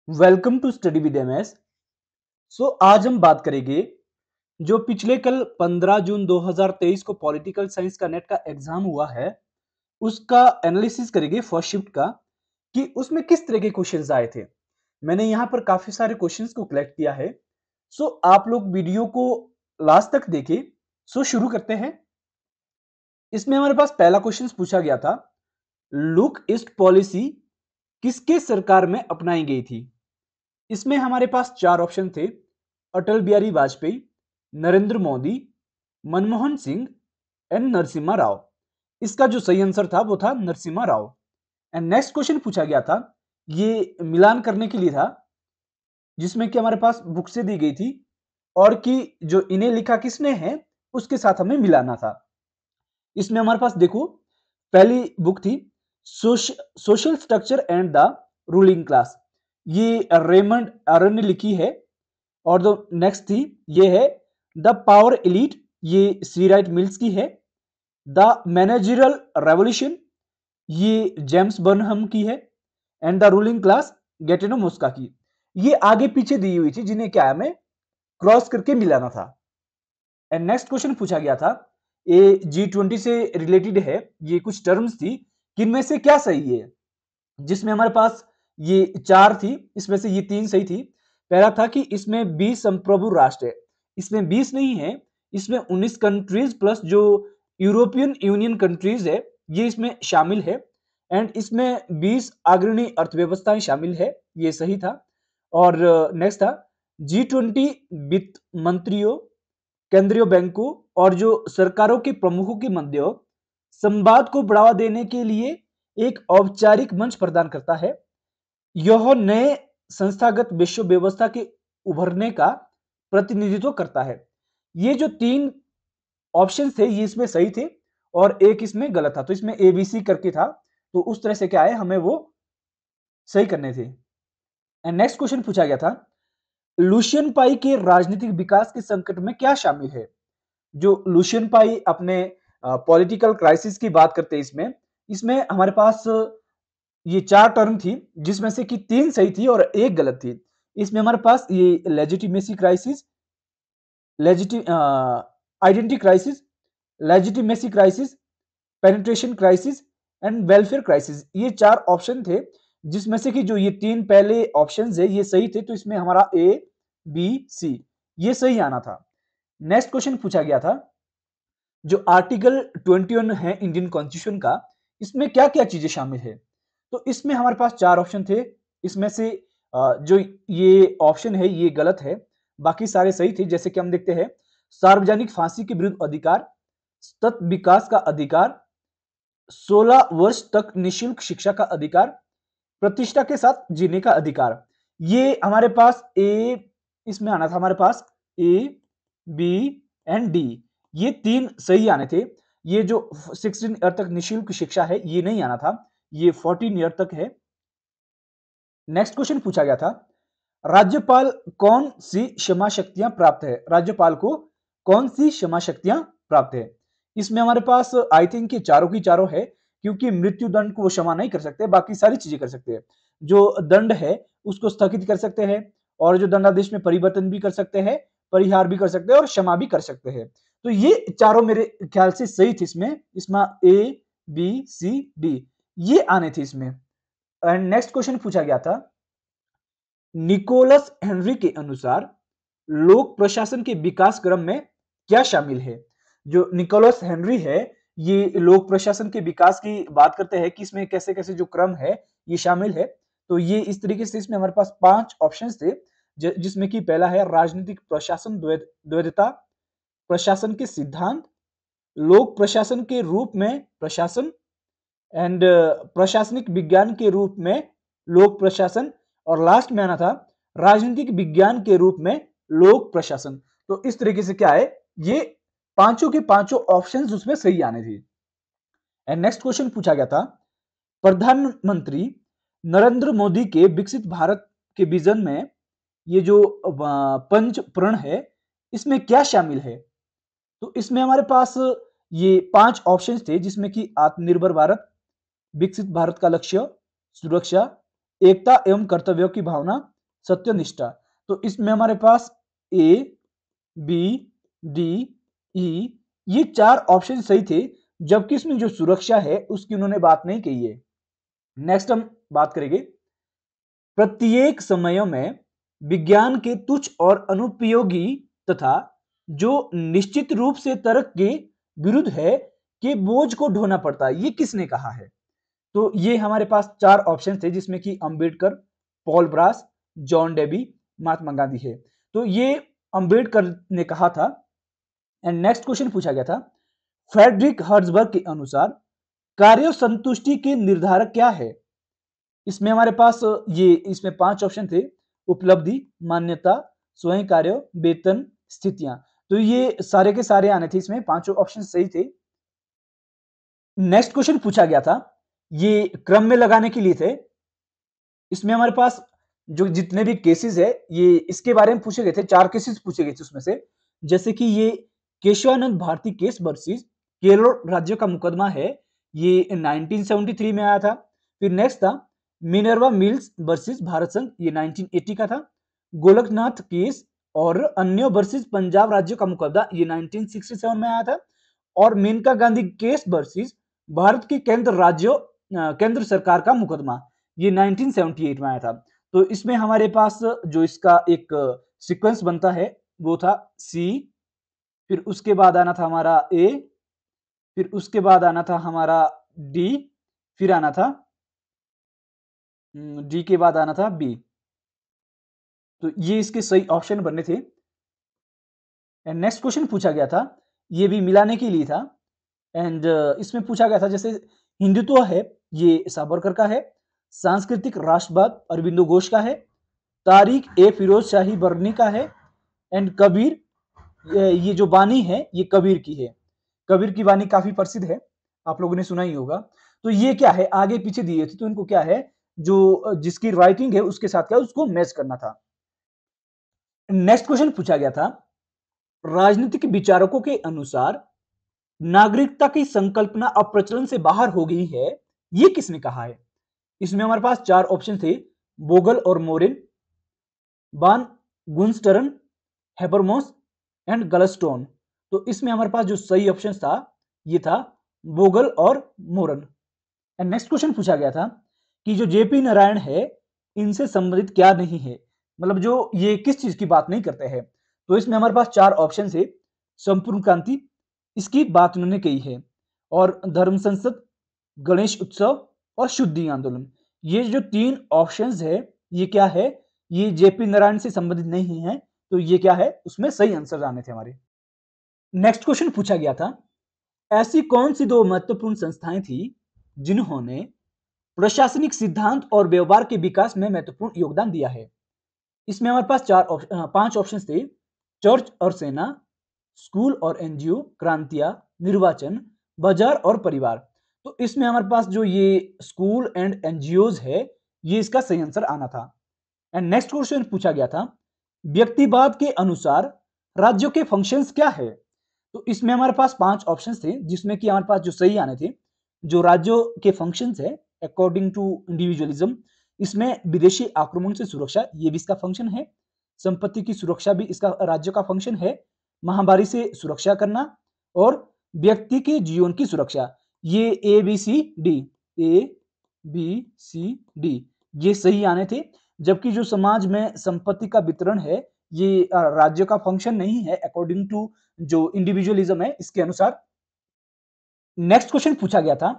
Welcome to study with MS. आज हम बात करेंगे जो पिछले कल 15 जून 2023 को पॉलिटिकल साइंस का नेट का एग्जाम हुआ है उसका एनालिसिस करेंगे फर्स्ट शिफ्ट का कि उसमें किस तरह के क्वेश्चंस आए थे। मैंने यहाँ पर काफी सारे क्वेश्चंस को कलेक्ट किया है। आप लोग वीडियो को लास्ट तक देखें। शुरू करते हैं। इसमें हमारे पास पहला क्वेश्चन पूछा गया था, लुक ईस्ट पॉलिसी किसके सरकार में अपनाई गई थी। इसमें हमारे पास चार ऑप्शन थे, अटल बिहारी वाजपेयी, नरेंद्र मोदी, मनमोहन सिंह एंड नरसिम्हा राव। इसका जो सही आंसर था वो था Narasimha Rao. And next question पूछा गया था, ये मिलान करने के लिए था, जिसमें कि हमारे पास बुक से दी गई थी और कि जो इन्हें लिखा किसने है उसके साथ हमें मिलाना था। इसमें हमारे पास देखो, पहली बुक थी social structure and the ruling class, ये रेमंड एरन ने लिखी है। और जो नेक्स्ट थी ये है द पावर एलीट, ये सी राइट मिल्स की है। द मैनेजरल रेवोल्यूशन, ये जेम्स बर्नहम की है। And the ruling class Gaetano Mosca की। ये आगे पीछे दी हुई थी जिन्हें क्या है हमें क्रॉस करके मिलाना था। एंड नेक्स्ट क्वेश्चन पूछा गया था, ये G20 से रिलेटेड है, ये कुछ टर्म्स थी, किनमें से क्या सही है। जिसमें हमारे पास ये चार थी, इसमें से ये तीन सही थी। पहला था कि इसमें 20 संप्रभु राष्ट्र है, इसमें 20 नहीं है, इसमें 19 कंट्रीज प्लस जो यूरोपियन यूनियन कंट्रीज है ये इसमें शामिल है। एंड इसमें 20 अग्रणी अर्थव्यवस्थाएं शामिल है, ये सही था। और नेक्स्ट था G20 वित्त मंत्रियों, केंद्रीय बैंकों और जो सरकारों के प्रमुखों के मध्य संवाद को बढ़ावा देने के लिए एक औपचारिक मंच प्रदान करता है। यह नए संस्थागत विश्व व्यवस्था के उभरने का प्रतिनिधित्व करता है। ये जो तीन ऑप्शन थे ये इसमें सही थे और एक इसमें गलत था, तो इसमें एबीसी करके था, तो उस तरह से क्या है हमें वो सही करने थे। एंड नेक्स्ट क्वेश्चन पूछा गया था, लुशियन पाई के राजनीतिक विकास के संकट में क्या शामिल है। जो लुशियन पाई अपने पॉलिटिकल क्राइसिस की बात करते हैं, इसमें इसमें हमारे पास ये चार टर्म थी जिसमें से कि तीन सही थी और एक गलत थी। इसमें हमारे पास ये legitimacy crisis, identity crisis, legitimacy crisis, penetration crisis and welfare crisis, ये चार ऑप्शन थे जिसमें से कि जो ये तीन पहले ऑप्शंस है ये सही थे, तो इसमें हमारा ए बी सी ये सही आना था। नेक्स्ट क्वेश्चन पूछा गया था, जो आर्टिकल 21 है इंडियन कॉन्स्टिट्यूशन का, इसमें क्या क्या चीजें शामिल है। तो इसमें हमारे पास चार ऑप्शन थे, इसमें से जो ये ऑप्शन है ये गलत है, बाकी सारे सही थे। जैसे कि हम देखते हैं, सार्वजनिक फांसी के विरुद्ध अधिकार, सतत विकास का अधिकार, 16 वर्ष तक निःशुल्क शिक्षा का अधिकार, प्रतिष्ठा के साथ जीने का अधिकार, ये हमारे पास ए इसमें आना था, हमारे पास ए बी एंड डी, ये तीन सही आने थे। ये जो 16 ईयर तक निःशुल्क शिक्षा है ये नहीं आना था, ये 14 ईयर तक है। नेक्स्ट क्वेश्चन पूछा गया था, राज्यपाल कौन सी क्षमा शक्तियां प्राप्त है। राज्यपाल को कौन सी क्षमा शक्तियां प्राप्त है। इसमें हमारे पास आई थिंक ये चारों की चारों है, क्योंकि मृत्यु दंड को वो क्षमा नहीं कर सकते, बाकी सारी चीजें कर सकते हैं। जो दंड है उसको स्थगित कर सकते हैं, और जो दंडादेश में परिवर्तन भी कर सकते हैं, परिहार भी कर सकते हैं और क्षमा भी कर सकते हैं। तो ये चारों मेरे ख्याल से सही थी। इसमें इसमें ए बी सी डी ये आने थे इसमें। एंड नेक्स्ट क्वेश्चन पूछा गया था, निकोलस हेनरी के अनुसार लोक प्रशासन के विकास क्रम में क्या शामिल है। जो निकोलस हेनरी है ये लोक प्रशासन के विकास की बात करते हैं कि इसमें कैसे कैसे जो क्रम है ये शामिल है। तो ये इस तरीके से इसमें हमारे पास पांच ऑप्शंस थे, जिसमें कि पहला है राजनीतिक प्रशासन द्वैधता, प्रशासन के सिद्धांत, लोक प्रशासन के रूप में प्रशासन एंड प्रशासनिक विज्ञान के रूप में लोक प्रशासन, और लास्ट में आना था राजनीतिक विज्ञान के रूप में लोक प्रशासन। तो इस तरीके से क्या है, ये पांचों के पांचों ऑप्शंस उसमें सही आने थे। एंड नेक्स्ट क्वेश्चन पूछा गया था, प्रधानमंत्री नरेंद्र मोदी के विकसित भारत के विजन में ये जो पंच प्रण है इसमें क्या शामिल है। तो इसमें हमारे पास ये पांच ऑप्शंस थे, जिसमें कि आत्मनिर्भर भारत, विकसित भारत का लक्ष्य, सुरक्षा, एकता एवं कर्तव्यों की भावना सत्यनिष्ठा। तो इसमें हमारे पास ए, बी, डी, ई ये 4 ऑप्शन सही थे, जबकि इसमें जो सुरक्षा है उसकी उन्होंने बात नहीं कही है। नेक्स्ट हम बात करेंगे, प्रत्येक समयों में विज्ञान के तुच्छ और अनुपयोगी तथा जो निश्चित रूप से तर्क के विरुद्ध है के बोझ को ढोना पड़ता है, ये किसने कहा है? तो ये हमारे पास 4 ऑप्शन थे, जिसमें कि Ambedkar, Paul Brass, John Dewey, Mahatma Gandhi है। तो ये अंबेडकर ने कहा था। एंड नेक्स्ट क्वेश्चन पूछा गया था, फ्रेडरिक हर्ट्जबर्ग के अनुसार कार्य संतुष्टि के निर्धारक क्या है? इसमें हमारे पास ये इसमें 5 ऑप्शन थे, उपलब्धि, मान्यता, स्वयं कार्य, वेतन, स्थितियां। तो ये सारे के सारे आने थे, इसमें पांचों ऑप्शन सही थे। नेक्स्ट क्वेश्चन पूछा गया था, ये क्रम में लगाने के लिए थे। इसमें हमारे पास जो जितने भी केसेस है, ये इसके बारे में पूछे गए थे, 4 केसेस पूछे गए थे उसमें से। जैसे कि ये केशवानंद भारती केस वर्सेस केरल राज्य का मुकदमा है, ये 1973 में आया था। फिर नेक्स्ट था मिनर्वा मिल्स वर्सेस भारत संघ, ये 1980 का था। गोलकनाथ केस और अन्य वर्सेस पंजाब राज्य का मुकदमा, ये 1967 में आया था। और मेनका गांधी केस वर्सेस भारत के केंद्र सरकार का मुकदमा, ये 1978 में आया था। तो इसमें हमारे पास जो इसका एक सीक्वेंस बनता है वो था सी, फिर उसके बाद आना था हमारा ए, फिर उसके बाद आना था हमारा डी, फिर आना था डी के बाद आना था बी। तो ये इसके सही ऑप्शन बनने थे। एंड नेक्स्ट क्वेश्चन पूछा गया था, ये भी मिलाने के लिए था। एंड इसमें पूछा गया था, जैसे हिंदुत्व है ये सावरकर का है, सांस्कृतिक राष्ट्रवाद अरविंदो घोष का है, तारीख ए फिरोज शाही बर्नी का है, एंड कबीर, ये जो बानी है ये कबीर की है। कबीर की बानी काफी प्रसिद्ध है, आप लोगों ने सुना ही होगा। तो ये क्या है, आगे पीछे दिए थे, तो इनको क्या है, जो जिसकी राइटिंग है उसके साथ क्या उसको मैच करना था। नेक्स्ट क्वेश्चन पूछा गया था, राजनीतिक विचारकों के अनुसार नागरिकता की संकल्पना अब प्रचलन से बाहर हो गई है, ये किसने कहा है? इसमें हमारे पास 4 ऑप्शन थे, बोगल और मोरेन, बान गुन्स्टरन, हेबरमोस एंड गलस्टोन। तो इसमें हमारे पास जो सही ऑप्शन था ये था बोगल और मोरन। एंड नेक्स्ट क्वेश्चन पूछा गया था कि जो जेपी नारायण है इनसे संबंधित क्या नहीं है, मतलब जो ये किस चीज की बात नहीं करते हैं। तो इसमें हमारे पास 4 ऑप्शन है, संपूर्ण क्रांति, इसकी बात उन्होंने कही है, और धर्म संसद, गणेश उत्सव और शुद्धि आंदोलन। ये जो 3 ऑप्शंस है ये क्या है, ये जेपी नारायण से संबंधित नहीं है। तो ये क्या है, उसमें सही आंसर आने थे हमारे। नेक्स्ट क्वेश्चन पूछा गया था, ऐसी कौन सी 2 महत्वपूर्ण संस्थाएं थी जिन्होंने प्रशासनिक सिद्धांत और व्यवहार के विकास में महत्वपूर्ण योगदान दिया है? इसमें हमारे पास 5 ऑप्शन थे, चर्च और सेना, स्कूल और एनजीओ, क्रांतिया, निर्वाचन, बाजार और परिवार। तो इसमें हमारे पास जो ये स्कूल एंड एनजीओज है ये इसका सही आंसर आना था। एंड नेक्स्ट क्वेश्चन पूछा गया था, व्यक्तिवाद के अनुसार राज्यों के फंक्शंस क्या है? तो इसमें हमारे पास 5 ऑप्शंस थे, जिसमें कि हमारे पास जो सही आने थे, जो राज्यों के फंक्शंस है अकॉर्डिंग टू इंडिविजुअलिज्म, इसमें विदेशी आक्रमण से सुरक्षा ये भी इसका फंक्शन है, संपत्ति की सुरक्षा भी इसका राज्य का फंक्शन है, महामारी से सुरक्षा करना, और व्यक्ति के जीवन की सुरक्षा। ये A B C D, A B C D ये सही आने थे। जबकि जो समाज में संपत्ति का वितरण है ये राज्य का फंक्शन नहीं है अकॉर्डिंग टू जो इंडिविजुअलिज्म है इसके अनुसार। नेक्स्ट क्वेश्चन पूछा गया था,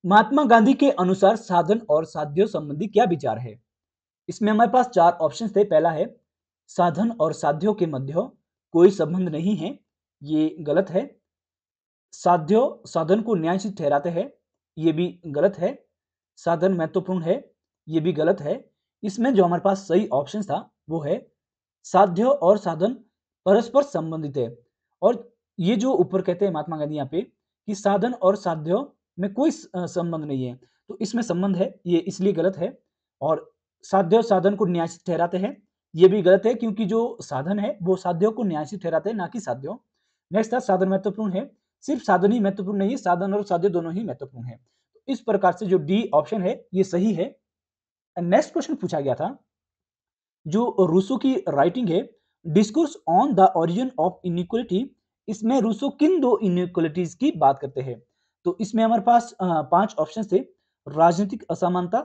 महात्मा गांधी के अनुसार साधन और साध्य संबंधी क्या विचार है? इसमें हमारे पास 4 ऑप्शन थे। पहला है, साधन और साध्यों के मध्य कोई संबंध नहीं है, ये गलत है। साध्य साधन को न्याय से ठहराते हैं, ये भी गलत है। साधन महत्वपूर्ण है, ये भी गलत है। इसमें जो हमारे पास सही ऑप्शन था वो है, साध्य और साधन परस्पर संबंधित है। और ये जो ऊपर कहते हैं महात्मा गांधी यहाँ पे कि साधन और साध्य में कोई संबंध नहीं है, तो इसमें संबंध है, ये इसलिए गलत है। और साध्य और साधन को न्याय से ठहराते हैं, ये भी गलत है, क्योंकि जो साधन है वो साध्यों को न्याय से ठहराते हैं, ना कि साध्यों। नेक्स्ट था, साधन महत्वपूर्ण है, सिर्फ साधन ही महत्वपूर्ण नहीं है, साधन और साध्य दोनों ही महत्वपूर्ण है। इस प्रकार से जो डी ऑप्शन है ये सही है। नेक्स्ट क्वेश्चन पूछा गया था, जो रूसो की राइटिंग है discourse on the origin of inequality, इसमें रूसो किन दो इनइक्वालिटीज की बात करते हैं? तो इसमें हमारे पास 5 ऑप्शन थे। राजनीतिक असमानता,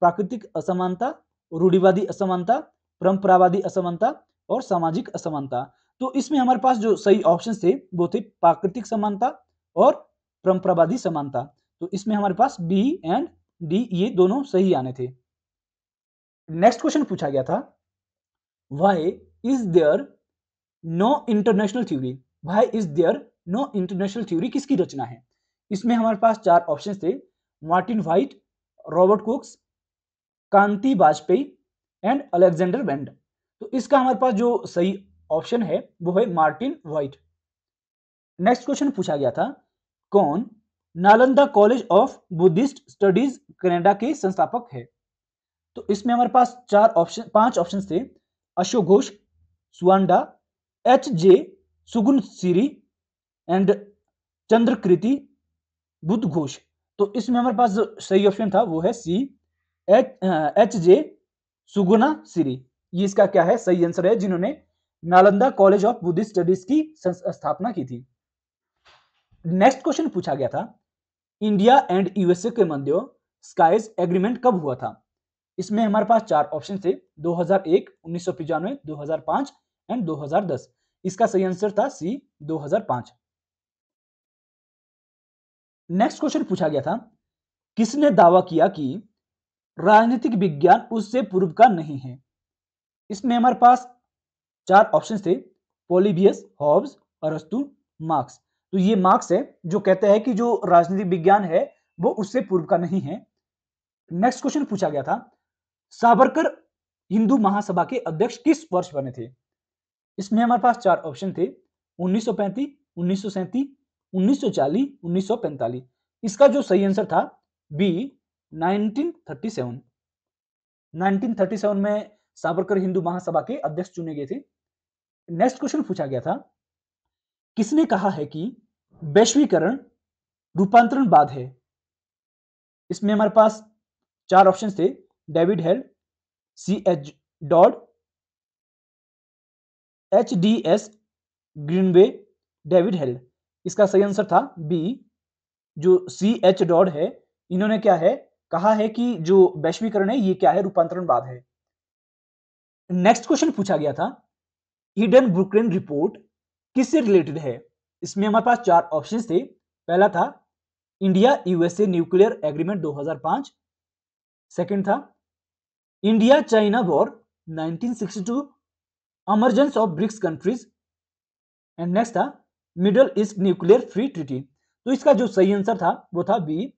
प्राकृतिक असमानता, रूढ़िवादी असमानता, परंपरावादी असमानता और सामाजिक असमानता। तो इसमें हमारे पास जो सही ऑप्शन थे वो थे प्राकृतिक समानता और परंपरावादी समानता। तो इसमें हमारे पास बी एंड डी ये दोनों सही आने थे। नेक्स्ट क्वेश्चन पूछा गया था, why is there no international theory? Why is there no international theory किसकी रचना है? इसमें हमारे पास 4 ऑप्शन थे। Martin White, Robert Cox, Kanti Vajpayee and Alexander Wendt. तो इसका हमारे पास जो सही ऑप्शन है वो है मार्टिन व्हाइट। नेक्स्ट क्वेश्चन पूछा गया था, कौन Nalanda college of Buddhist studies Canada के संस्थापक है? तो इसमें हमारे पास 5 ऑप्शन थे। Ashok Ghosh, Suwanda, H J Sugunasiri and Chandrakirti Buddha Ghosh. तो इसमें हमारे पास जो सही ऑप्शन था वो है सी, एच जे सुगुना सिरी। ये इसका क्या है सही आंसर है, जिन्होंने Nalanda college of Buddhist studies की स्थापना की थी। नेक्स्ट क्वेश्चन पूछा गया था, इंडिया एंड यूएसए के मध्य स्काइज एग्रीमेंट कब हुआ था? इसमें हमारे पास 4 ऑप्शन थे। 2001, 1995, 2005 एंड 2010। इसका सही आंसर था सी, 2005। नेक्स्ट क्वेश्चन पूछा गया था, किसने दावा किया कि राजनीतिक विज्ञान उससे पूर्व का नहीं है? इसमें हमारे पास 4 ऑप्शन थे। पोलिबियस, हॉब्स, अरस्तु, मार्क्स। तो ये मार्क्स है जो कहते हैं कि जो राजनीतिक विज्ञान है वो उससे पूर्व का नहीं है। नेक्स्ट क्वेश्चन पूछा गया था, सावरकर हिंदू महासभा के अध्यक्ष किस वर्ष बने थे? इसमें हमारे पास 4 ऑप्शन थे। 1935, 1937, 1940, 1945। इसका जो सही आंसर था बी, 1937। 1937 में सावरकर हिंदू महासभा के अध्यक्ष चुने गए थे। नेक्स्ट क्वेश्चन पूछा गया था, किसने कहा है कि वैश्वीकरण रूपांतरणवाद है? इसमें हमारे पास 4 ऑप्शन थे। David Held, C H Dodd, H D S Greenway, David Held. इसका सही आंसर था बी, जो सी एच डॉड है। इन्होंने क्या है कहा है कि जो वैश्वीकरण है ये क्या है रूपांतरणवाद है। नेक्स्ट क्वेश्चन पूछा गया था, हिडन ब्रुकलिन रिपोर्ट किससे रिलेटेड है? इसमें हमारे पास 4 ऑप्शन थे। पहला था India USA nuclear agreement 2005। Second था India China war 1962, emergence of BRICS countries. And next था middle east nuclear free treaty. तो इसका जो सही आंसर था वो था बी,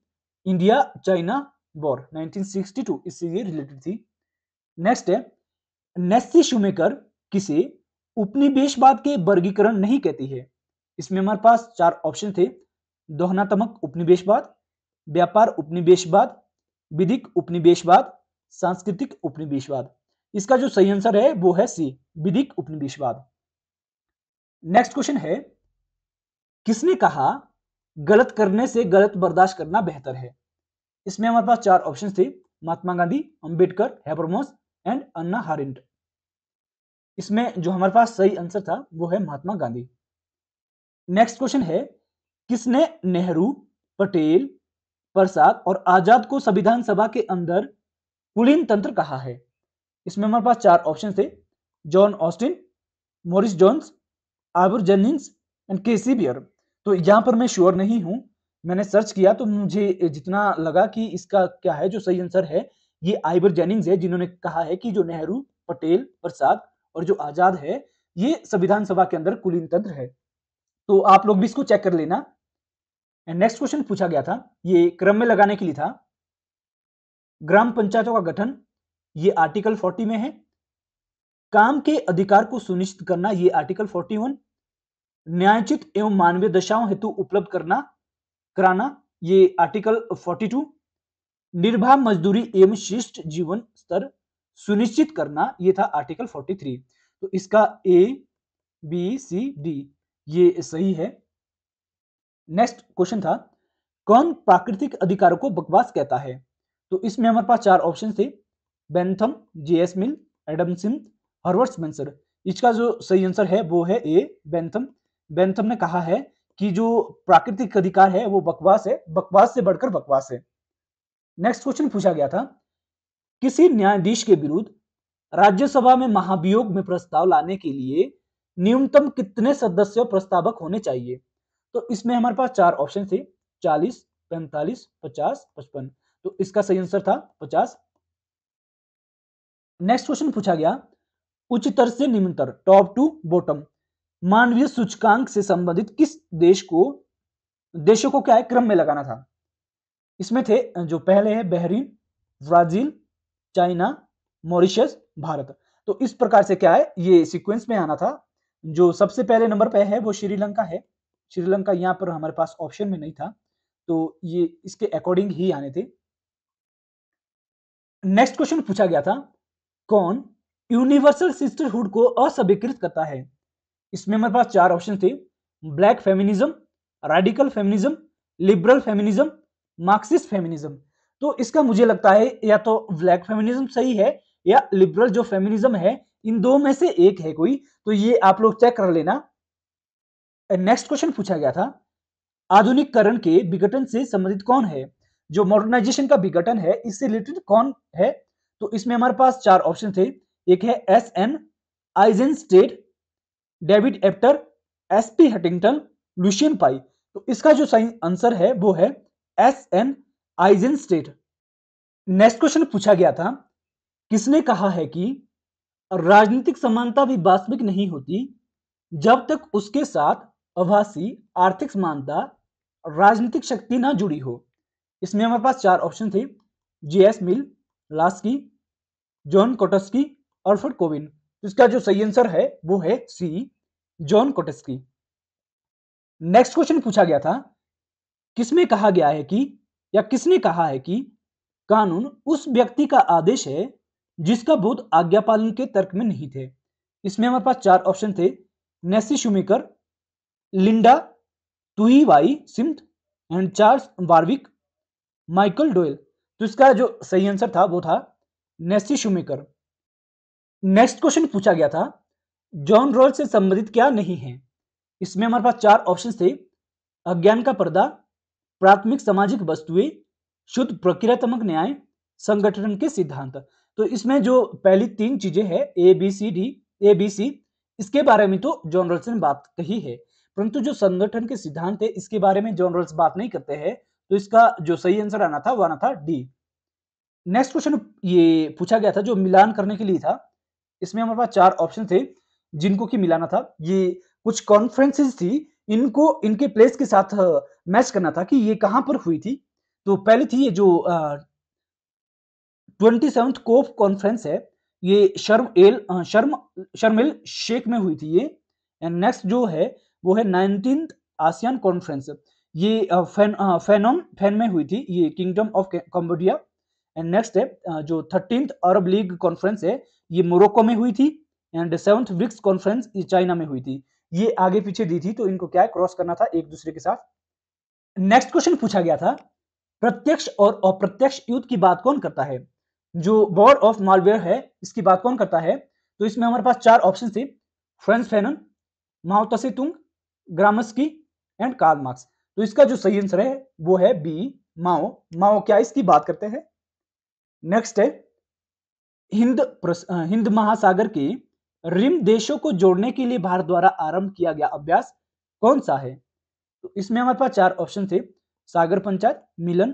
इंडिया चाइना वॉर 1962, इससे ये रिलेटेड थी। नेक्स्ट है, नेस्सी शूमेकर किसे उपनिवेशवाद के वर्गीकरण नहीं कहती है? इसमें हमारे पास 4 ऑप्शन थे। दोहनात्मक उपनिवेशवाद, व्यापार उपनिवेशवाद, विधिक उपनिवेशवाद, सांस्कृतिक उपनिवेशवाद। इसका जो सही आंसर है वो है सी, विधिक उपनिवेशवाद। नेक्स्ट क्वेश्चन है, किसने कहा गलत करने से गलत बर्दाश्त करना बेहतर है? इसमें हमारे पास 4 ऑप्शन थे। महात्मा गांधी, अंबेडकर, हैबरमॉस एंड अन्ना हारिंट। इसमें जो हमारे पास सही आंसर था वो है महात्मा गांधी। नेक्स्ट क्वेश्चन है, किसने नेहरू, पटेल, प्रसाद और आजाद को संविधान सभा के अंदर कुलीन तंत्र कहा है? इसमें हमारे पास 4 ऑप्शन थे। John Austin, Morris Jones, Albert Jennings and Casey Beer. तो यहां पर मैं श्योर नहीं हूं, मैंने सर्च किया तो मुझे जितना लगा कि इसका क्या है जो सही आंसर है ये आल्बर्ट जेनिंग्स है, जिन्होंने कहा है कि जो नेहरू, पटेल, प्रसाद और जो आजाद है ये संविधान सभा के अंदर कुलीन तंत्र है। तो आप लोग भी इसको चेक कर लेना। नेक्स्ट क्वेश्चन पूछा गया था, ये क्रम में लगाने के लिए था। ग्राम पंचायतों का गठन ये आर्टिकल 40 में है। काम के अधिकार को सुनिश्चित करना ये आर्टिकल 41। न्यायोचित एवं मानवीय दशाओं हेतु उपलब्ध कराना ये आर्टिकल 42। निर्बाध मजदूरी एवं शिष्ट जीवन स्तर सुनिश्चित करना ये था आर्टिकल 43। तो इसका ए, बी, सी, डी ये सही है। नेक्स्ट क्वेश्चन था, कौन प्राकृतिक अधिकारों को बकवास कहता है? तो इसमें हमारे पास 4 ऑप्शन थे। बेंथम, जेएस मिल, एडम स्मिथ, हर्बर्ट स्पेंसर। इसका जो सही आंसर है वो है ए, बेंथम। बेंथम ने कहा है कि जो प्राकृतिक अधिकार है वो बकवास है, बकवास से बढ़कर बकवास है। नेक्स्ट क्वेश्चन पूछा गया था, किसी न्यायाधीश के विरुद्ध राज्यसभा में महाभियोग में प्रस्ताव लाने के लिए न्यूनतम कितने सदस्य प्रस्तावक होने चाहिए? तो इसमें हमारे पास चार ऑप्शन थे, 40, 45, 50, 55। तो इसका सही आंसर था 50। नेक्स्ट क्वेश्चन पूछा गया, उच्चतर से निम्नतर, टॉप टू बॉटम, मानवीय सूचकांक से संबंधित किस देशों को क्या है क्रम में लगाना था? इसमें थे जो पहले है Bahrain, Brazil, China, Mauritius, Bharat. तो इस प्रकार से क्या है ये सीक्वेंस में आना था। जो सबसे पहले नंबर पे है वो श्रीलंका है। श्रीलंका यहाँ पर हमारे पास ऑप्शन में नहीं था, तो ये इसके अकॉर्डिंग ही आने थे। नेक्स्ट क्वेश्चन पूछा गया था, कौन यूनिवर्सल सिस्टरहुड को अस्वीकृत करता है? इसमें हमारे पास चार ऑप्शन थे, black feminism, radical feminism, liberal feminism, Marxist feminism. तो इसका मुझे लगता है या तो ब्लैक फेमिनिज्म सही है या लिबरल जो फेमिनिज्म है, इन दो में से एक है कोई, तो ये आप लोग चेक कर लेना। नेक्स्ट क्वेश्चन पूछा गया था, आधुनिकीकरण के विघटन से संबंधित कौन है? जो मॉडर्नाइजेशन का विघटन है इससे रिलेटेड कौन है? तो इसमें हमारे पास चार ऑप्शन थे, एक है S N आइजेनस्टेड, David एप्टर, SP Huntington, Lucian पाई। तो इसका जो सही आंसर है वो है एस एन आइजेनस्टेड। नेक्स्ट क्वेश्चन पूछा गया था, किसने कहा है कि राजनीतिक समानता भी वास्तविक नहीं होती जब तक उसके साथ आभासी आर्थिक समानता राजनीतिक शक्ति ना जुड़ी हो? इसमें हमारे पास चार ऑप्शन थे, जेएस मिल, लास्की, जॉन कोटस्की, अल्फ्रेड कोविन। इसका जो सही आंसर है वो है सी, जॉन कोटस्की। नेक्स्ट क्वेश्चन पूछा गया था, किसमें कहा गया है कि या किसने कहा है कि कानून उस व्यक्ति का आदेश है जिसका बोध आज्ञा पालन के तर्क में नहीं थे? इसमें हमारे पास चार ऑप्शन थे, Nessie Shoemaker, Linda Tuhiwai Smith and Charles Warwick, Michael Doyle. तो इसका जो सही आंसर था वो था नेसी शुमेकर। नेक्स्ट क्वेश्चन पूछा गया था, जॉन रॉल से संबंधित क्या नहीं है? इसमें हमारे पास चार ऑप्शन थे, अज्ञान का पर्दा, प्राथमिक सामाजिक वस्तुएं, शुद्ध प्रक्रियात्मक न्याय, संगठन के सिद्धांत। तो इसमें जो पहली तीन चीजें हैं A B C D, A B C, इसके बारे में तो जॉन रॉल्स ने बात कही है, परंतु जो संगठन के सिद्धांत है इसके बारे में जॉन रॉल्स बात नहीं करते हैं। तो इसका जो सही आंसर आना था वो आना था डी। नेक्स्ट क्वेश्चन ये पूछा गया था जो मिलान करने के लिए था, इसमें हमारे पास चार ऑप्शन थे जिनको कि मिलाना था। ये कुछ कॉन्फ्रेंसेस थी, इनको इनके प्लेस के साथ मैच करना था कि ये कहां पर हुई थी। तो पहली थी ये जो 27th कोफ कॉन्फ्रेंस है, ये शर्म एल शेख में हुई थी ये। एंड नेक्स्ट जो है वो है 19th आसियान कॉन्फ्रेंस, ये फैन में हुई थी, ये kingdom of Cambodia. And next है जो 13th अरब लीग कॉन्फ्रेंस है, ये मोरक्को में हुई थी। एंड 7th ब्रिक्स कॉन्फ्रेंस ये चाइना में हुई थी। ये आगे पीछे दी थी तो इनको क्या है क्रॉस करना था एक दूसरे के साथ। नेक्स्ट क्वेश्चन पूछा गया था, प्रत्यक्ष और अप्रत्यक्ष युद्ध की बात कौन करता है? जो वॉर ऑफ मालवेयर है इसकी बात कौन करता है? तो इसमें हमारे पास चार ऑप्शन थे, फ्रांस फैनन, माओ त्से तुंग, ग्रामस्की एंड कार्ल मार्क्स। तो इसका जो सही आंसर है वो है बी, माओ। माओ क्या इसकी बात करते हैं। नेक्स्ट है, हिंद महासागर के रिम देशों को जोड़ने के लिए भारत द्वारा आरंभ किया गया अभ्यास कौन सा है? तो इसमें हमारे पास चार ऑप्शन थे, सागर पंचायत, मिलन,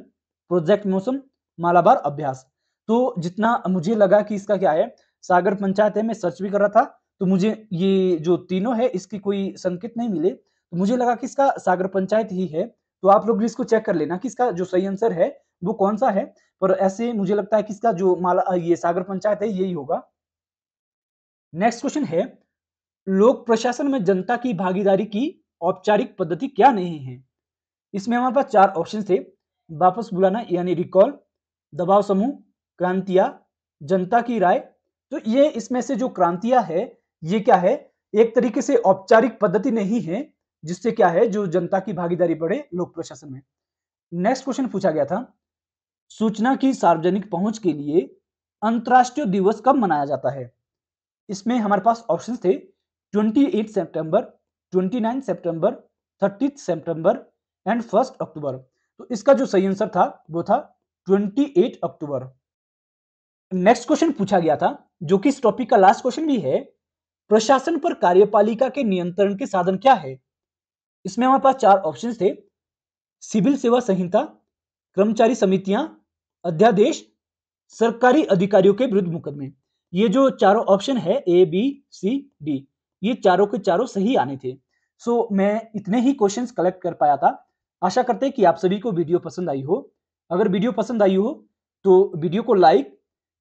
प्रोजेक्ट मौसम, मालाबार अभ्यास। तो जितना मुझे लगा कि इसका क्या है सागर पंचायत है, मैं सर्च भी कर रहा था तो मुझे ये जो तीनों है इसकी कोई संकेत नहीं मिले, तो मुझे लगा कि इसका सागर पंचायत ही है। तो आप लोग भी इसको चेक कर लेना कि इसका जो सही आंसर है वो कौन सा है, पर ऐसे मुझे लगता है कि इसका जो ये सागर पंचायत है यही होगा। नेक्स्ट क्वेश्चन है, लोक प्रशासन में जनता की भागीदारी की औपचारिक पद्धति क्या नहीं है? इसमें हमारे पास चार ऑप्शन थे, वापस बुलाना यानी रिकॉल, दबाव समूह, क्रांतियां, जनता की राय। तो ये इसमें से जो क्रांतियां है ये क्या है, एक तरीके से औपचारिक पद्धति नहीं है जिससे क्या है जो जनता की भागीदारी बढ़े लोक प्रशासन में। नेक्स्ट क्वेश्चन पूछा गया था, सूचना की सार्वजनिक पहुंच के लिए अंतरराष्ट्रीय दिवस कब मनाया जाता है? इसमें हमारे पास ऑप्शन थे 28 सितंबर, 29 सितंबर, 30 सितंबर एंड 1 अक्टूबर। तो इसका जो सही आंसर था वो था 28 अक्टूबर। नेक्स्ट क्वेश्चन पूछा गया था, जो कि इस टॉपिक का लास्ट क्वेश्चन भी है, प्रशासन पर कार्यपालिका के नियंत्रण के साधन क्या है? इसमें हमारे पास चार ऑप्शन थे, सिविल सेवा संहिता, कर्मचारी समितियां, अध्यादेश, सरकारी अधिकारियों के विरुद्ध मुकदमे। ये जो चारों ऑप्शन है ए बी सी डी, ये चारों के चारों सही आने थे। सो मैं इतने ही क्वेश्चंस कलेक्ट कर पाया था। आशा करते हैं कि आप सभी को वीडियो पसंद आई हो। अगर वीडियो पसंद आई हो तो वीडियो को लाइक,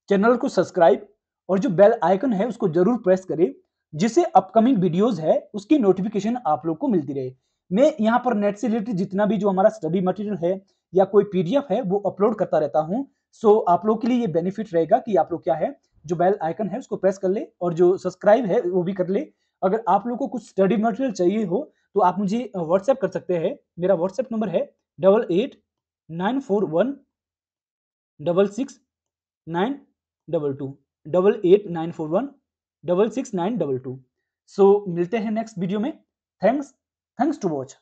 चैनल को सब्सक्राइब और जो बेल आइकन है उसको जरूर प्रेस करें, जिससे अपकमिंग वीडियोस है उसकी नोटिफिकेशन आप लोग को मिलती रहे। मैं यहाँ पर नेट से रिलेटेड जितना भी जो हमारा स्टडी मटेरियल है या कोई पीडीएफ है वो अपलोड करता रहता हूँ। सो आप लोग के लिए ये बेनिफिट रहेगा कि आप लोग क्या है, जो बेल आइकन है उसको प्रेस कर ले और जो सब्सक्राइब है वो भी कर ले। अगर आप लोग को कुछ स्टडी मटेरियल चाहिए हो तो आप मुझे व्हाट्सएप कर सकते हैं। मेरा व्हाट्सएप नंबर है 8894166922 8894166922। सो मिलते हैं नेक्स्ट वीडियो में। Thanks to watch.